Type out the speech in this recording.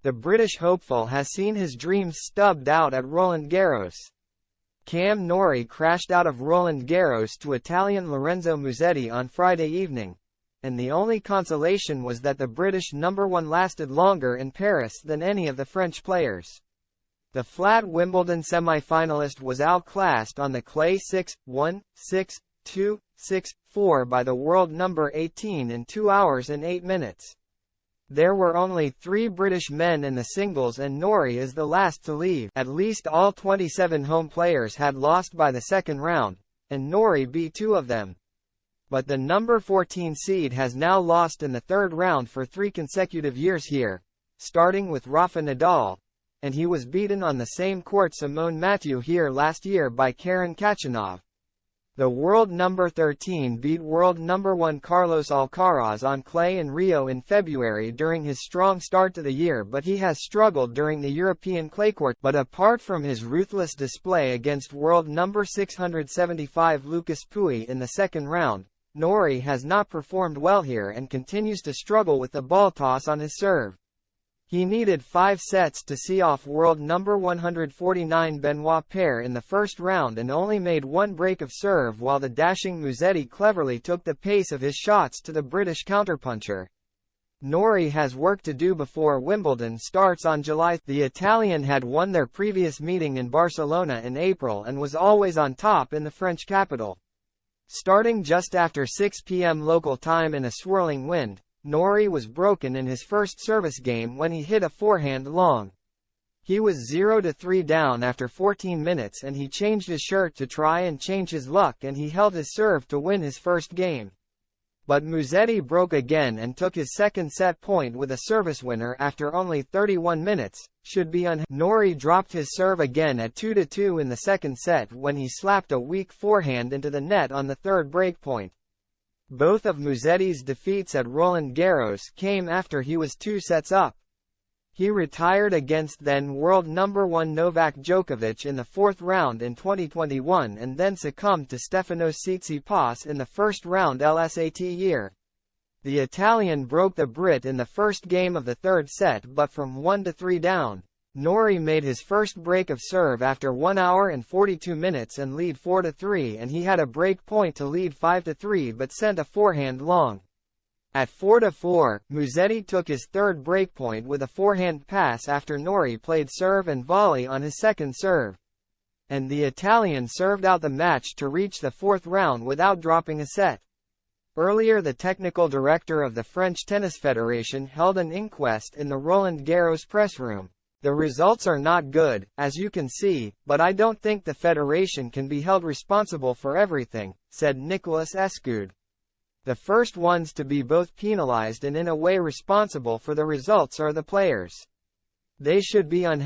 The British hopeful has seen his dreams stubbed out at Roland Garros. Cam Norrie crashed out of Roland Garros to Italian Lorenzo Musetti on Friday evening, and the only consolation was that the British number one lasted longer in Paris than any of the French players. The flat Wimbledon semi-finalist was outclassed on the clay 6-1, 6-2, 6-4 by the world number 18 in 2 hours and 8 minutes. There were only 3 British men in the singles and Norrie is the last to leave. At least all 27 home players had lost by the second round, and Norrie beat 2 of them. But the number 14 seed has now lost in the third round for 3 consecutive years here, starting with Rafa Nadal, and he was beaten on the same court Simone Mathieu here last year by Karen Khachanov. The world number 13 beat world number 1 Carlos Alcaraz on clay in Rio in February during his strong start to the year, but he has struggled during the European clay court. But apart from his ruthless display against world number 675 Lucas Pouille in the second round, Norrie has not performed well here and continues to struggle with the ball toss on his serve. He needed 5 sets to see off world number 149 Benoit Paire in the first round and only made 1 break of serve, while the dashing Musetti cleverly took the pace of his shots to the British counterpuncher. Norrie has work to do before Wimbledon starts on July. The Italian had won their previous meeting in Barcelona in April and was always on top in the French capital. Starting just after 6 p.m. local time in a swirling wind, Norrie was broken in his first service game when he hit a forehand long. He was 0-3 down after 14 minutes and he changed his shirt to try and change his luck, and he held his serve to win his first game. But Musetti broke again and took his second set point with a service winner after only 31 minutes. Norrie dropped his serve again at 2-2 in the second set when he slapped a weak forehand into the net on the third breakpoint. Both of Musetti's defeats at Roland Garros came after he was 2 sets up. He retired against then world number 1 Novak Djokovic in the fourth round in 2021 and then succumbed to Stefanos Tsitsipas in the first round last year. The Italian broke the Brit in the first game of the third set, but from 1-3 down, Norrie made his first break of serve after 1 hour and 42 minutes and lead 4-3, and he had a break point to lead 5-3 but sent a forehand long. At 4-4, Musetti took his third breakpoint with a forehand pass after Norrie played serve and volley on his second serve. And the Italian served out the match to reach the fourth round without dropping a set. Earlier, the technical director of the French Tennis Federation held an inquest in the Roland Garros press room. The results are not good, as you can see, but I don't think the federation can be held responsible for everything, said Nicolas Escud. The first ones to be both penalized and in a way responsible for the results are the players. They should be unhappy.